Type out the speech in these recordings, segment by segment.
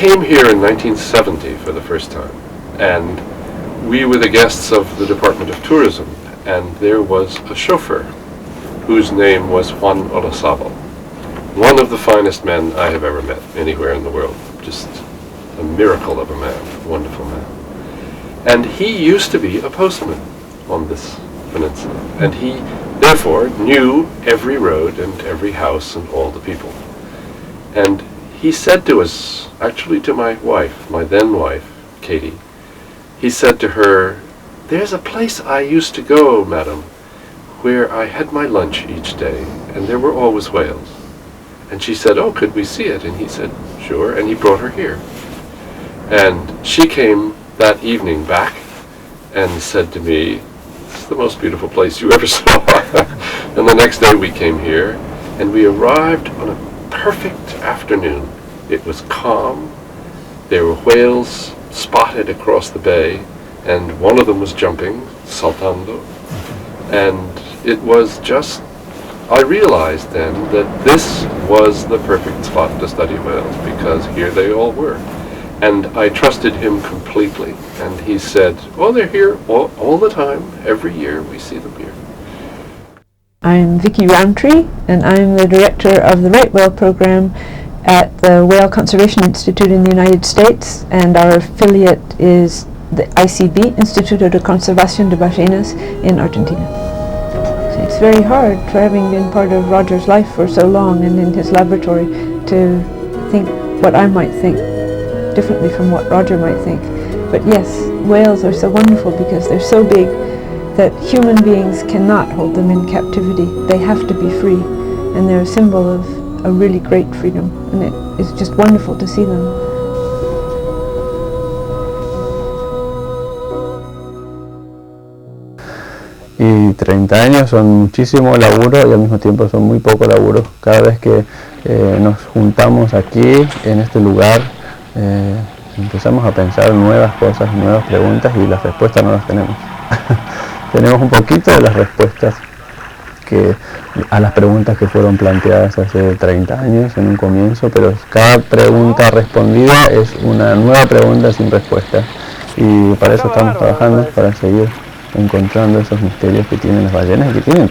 came here in 1970 for the first time, and we were the guests of the Department of Tourism, and there was a chauffeur whose name was Juan Olazabal, one of the finest men I have ever met anywhere in the world. Just a miracle of a man, a wonderful man. And he used to be a postman on this peninsula, and he therefore knew every road and every house and all the people. And he said to us, actually to my wife, my then wife, Katie, he said to her, "There's a place I used to go, madam, where I had my lunch each day, and there were always whales." And she said, "Oh, could we see it?" And he said, "Sure," and he brought her here. And she came that evening back and said to me, "It's the most beautiful place you ever saw." And the next day we came here, and we arrived on a perfect afternoon. It was calm, there were whales spotted across the bay, and one of them was jumping, saltando, and it was just, I realized then that this was the perfect spot to study whales, because here they all were. And I trusted him completely, and he said, "Oh, they're here all the time, every year we see them here." I'm Vicky Rowntree, and I'm the director of the Right Whale program at the Whale Conservation Institute in the United States, and our affiliate is the ICB, Instituto de Conservación de Ballenas, in Argentina. So it's very hard, for having been part of Roger's life for so long and in his laboratory, to think what I might think differently from what Roger might think. But yes, whales are so wonderful because they're so big that human beings cannot hold them in captivity. They have to be free, and they're a symbol of a really great freedom, and it is just wonderful to see them. Y 30 años son muchísimo laburo y al mismo tiempo son muy poco laburo. Cada vez que nos juntamos aquí, en este lugar, empezamos a pensar nuevas cosas, nuevas preguntas, y las respuestas no las tenemos. Tenemos un poquito de las respuestas a las preguntas que fueron planteadas hace 30 años en un comienzo, pero cada pregunta respondida es una nueva pregunta sin respuesta, y para eso estamos trabajando, para seguir encontrando esos misterios que tienen las ballenas y que tienen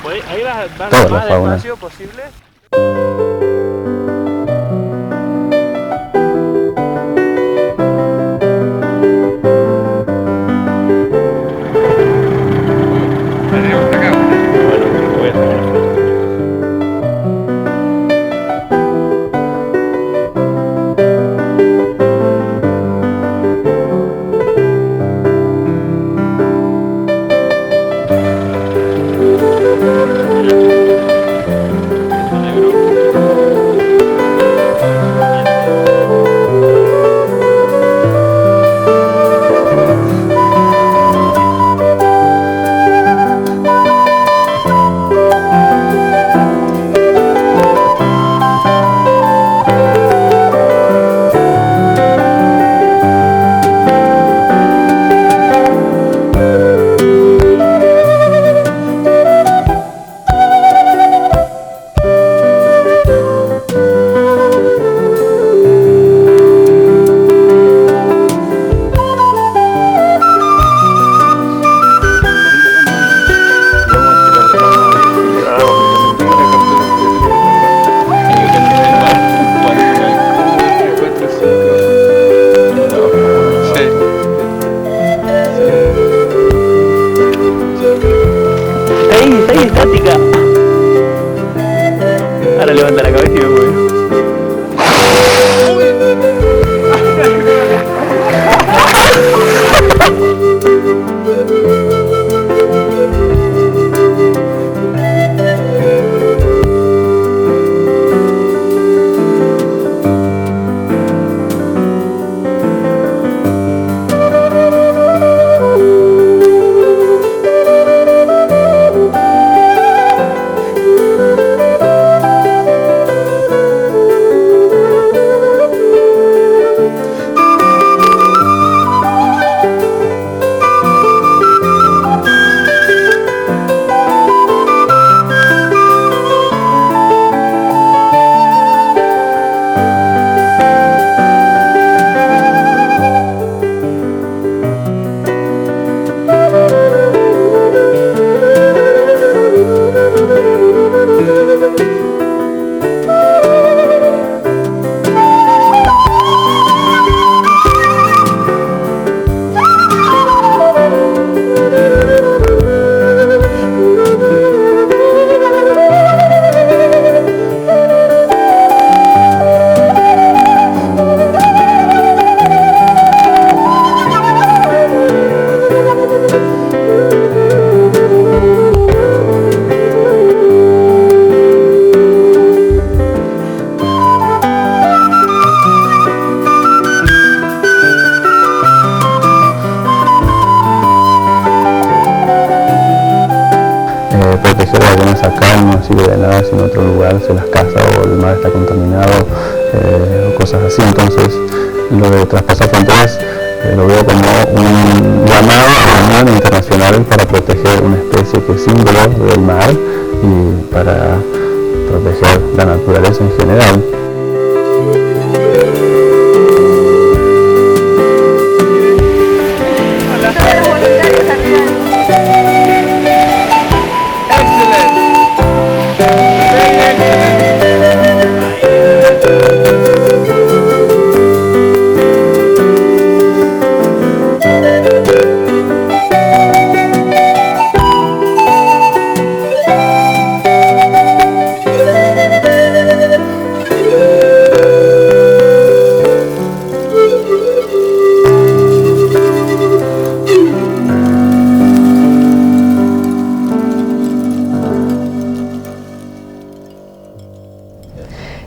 toda la fauna. otro lugar se las caza o el mar está contaminado o cosas así. Entonces lo de traspasar fronteras lo veo como un llamado a la Unión Internacional para proteger una especie que es símbolo del mar y para proteger la naturaleza en general.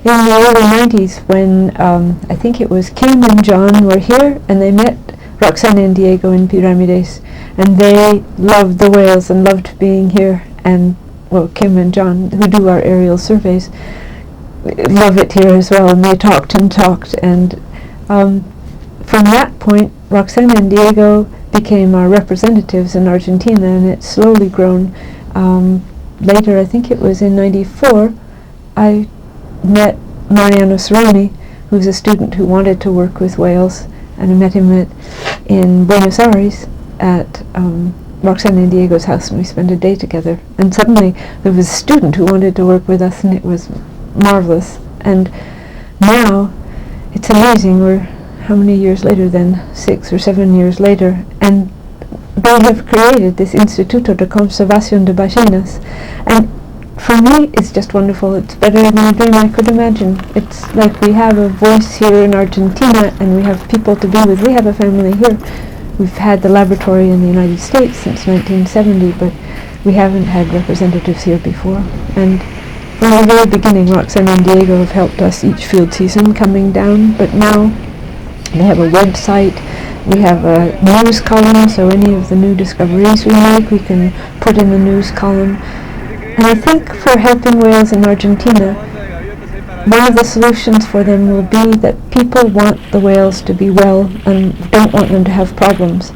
In the early 90s, when I think it was Kim and John were here, and they met Roxana and Diego in Piramides, and they loved the whales and loved being here. And well, Kim and John, who do our aerial surveys, love it here as well. And they talked and talked, and from that point, Roxana and Diego became our representatives in Argentina, and it's slowly grown. Later, I think it was in '94, I met Mariano Cerrone, who's a student who wanted to work with whales, and I met him in Buenos Aires at Roxana and Diego's house, and we spent a day together. And suddenly there was a student who wanted to work with us, and it was marvelous. And now it's amazing. We're how many years later then? 6 or 7 years later, and they have created this Instituto de Conservación de Ballenas, and for me, it's just wonderful. It's better than a dream I could imagine. It's like we have a voice here in Argentina, and we have people to be with. We have a family here. We've had the laboratory in the United States since 1970, but we haven't had representatives here before. And from the very beginning, Roxana and Diego have helped us each field season coming down, but now they have a website. We have a news column, so any of the new discoveries we make, we can put in the news column. And I think for helping whales in Argentina, one of the solutions for them will be that people want the whales to be well and don't want them to have problems.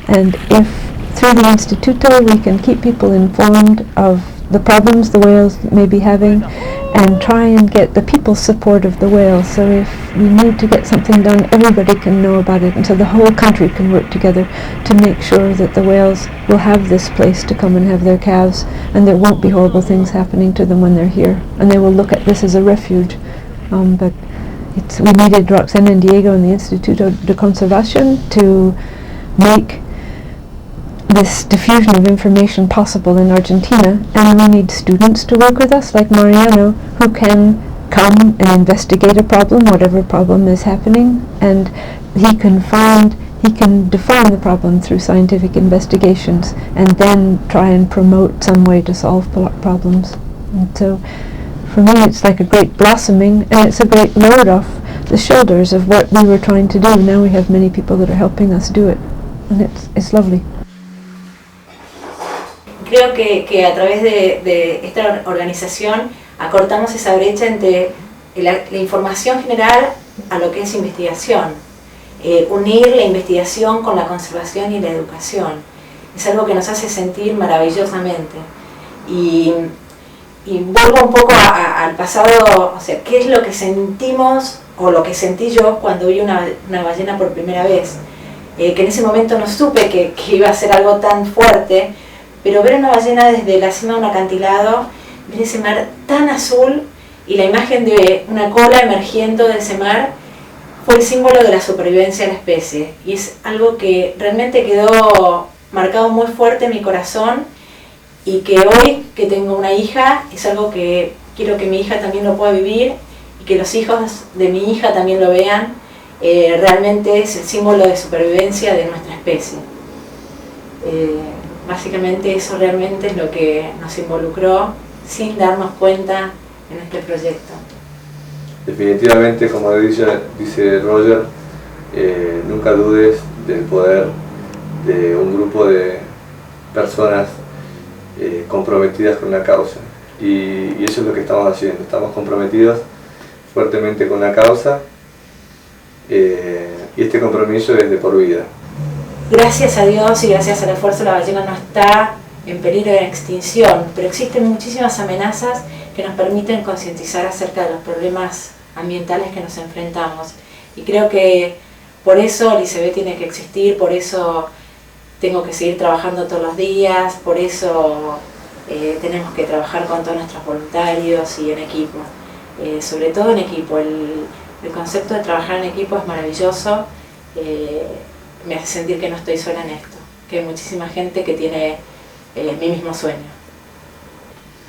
And if through the Instituto we can keep people informed of the problems the whales may be having and try and get the people's support of the whales. So if we need to get something done, everybody can know about it, and so the whole country can work together to make sure that the whales will have this place to come and have their calves, and there won't be horrible things happening to them when they're here, and they will look at this as a refuge. But we needed Roxana and Diego and the Instituto de Conservación to make this diffusion of information possible in Argentina, and we need students to work with us, like Mariano, who can come and investigate a problem, whatever problem is happening, and he can define the problem through scientific investigations, and then try and promote some way to solve problems. And so, for me, it's like a great blossoming, and it's a great load off the shoulders of what we were trying to do. Now we have many people that are helping us do it, and it's lovely. Creo que a través de esta organización acortamos esa brecha entre la información general a lo que es investigación. Unir la investigación con la conservación y la educación. Es algo que nos hace sentir maravillosamente. Y vuelvo un poco al pasado, o sea, ¿qué es lo que sentimos o lo que sentí yo cuando vi una ballena por primera vez? Que en ese momento no supe que iba a ser algo tan fuerte, pero ver una ballena desde la cima de un acantilado, ver ese mar tan azul y la imagen de una cola emergiendo de ese mar fue el símbolo de la supervivencia de la especie, y es algo que realmente quedó marcado muy fuerte en mi corazón, y que hoy que tengo una hija es algo que quiero que mi hija también lo pueda vivir y que los hijos de mi hija también lo vean. Realmente es el símbolo de supervivencia de nuestra especie. Básicamente eso realmente es lo que nos involucró sin darnos cuenta en este proyecto. Definitivamente, como dice Roger, nunca dudes del poder de un grupo de personas comprometidas con la causa. y eso es lo que estamos haciendo. Estamos comprometidos fuertemente con la causa y este compromiso es de por vida. Gracias a Dios y gracias al esfuerzo, la ballena no está en peligro de extinción, pero existen muchísimas amenazas que nos permiten concientizar acerca de los problemas ambientales que nos enfrentamos. Y creo que por eso el ICB tiene que existir, por eso tengo que seguir trabajando todos los días, por eso tenemos que trabajar con todos nuestros voluntarios y en equipo. Sobre todo en equipo, el concepto de trabajar en equipo es maravilloso, me hace sentir que no estoy sola en esto, que hay muchísima gente que tiene mi mismo sueño.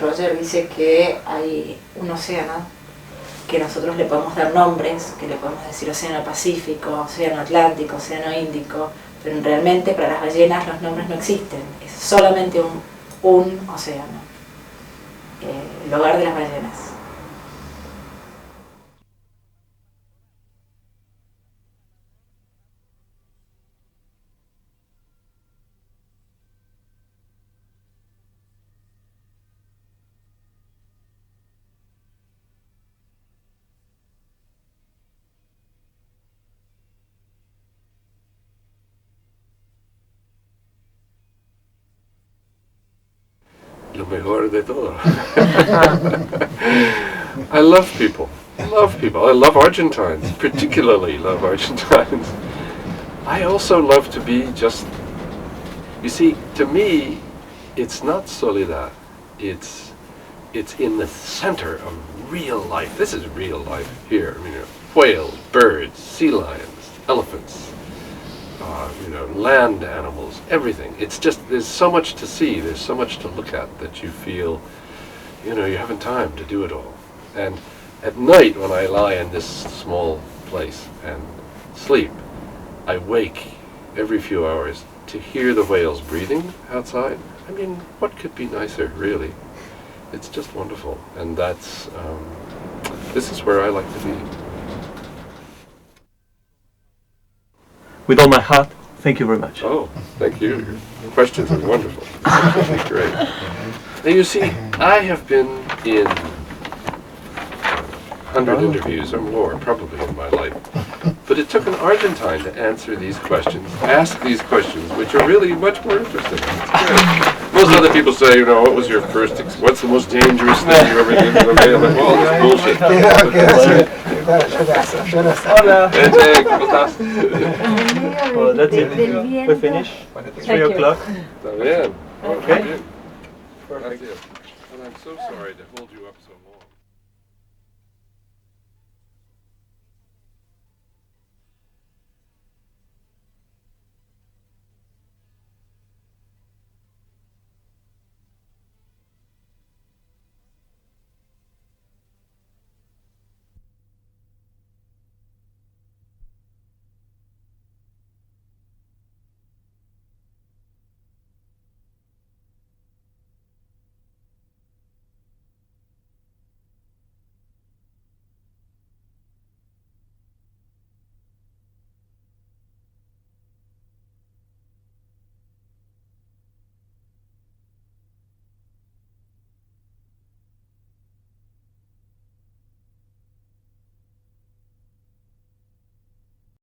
Roger dice que hay un océano que nosotros le podemos dar nombres, que le podemos decir océano Pacífico, océano Atlántico, océano Índico, pero realmente para las ballenas los nombres no existen, es solamente un océano, el hogar de las ballenas. Lo mejor de todo. I love people. I love Argentines, particularly love Argentines. I also love to be just, you see, to me, it's not soledad. It's in the center of real life. This is real life here. I mean, whales, birds, sea lions, elephants, land animals, everything. It's just, there's so much to see, there's so much to look at that you feel, you haven't time to do it all. And at night when I lie in this small place and sleep, I wake every few hours to hear the whales breathing outside. I mean, what could be nicer, really? It's just wonderful. And that's, this is where I like to be. With all my heart, thank you very much. Oh, thank you. Your questions are wonderful. It's great. Now you see, I have been in 100 interviews or more, probably in my life. But it took an Argentine to answer these questions, ask these questions, which are really much more interesting. It's great. Most other people say, what was your first, what's the most dangerous thing you ever did with a whale? Like, well, it's bullshit. Hola. ¿Cómo estás? Well, that's it. We finish. 3 o'clock. Está bien. Okay. Perfect. And I'm so sorry to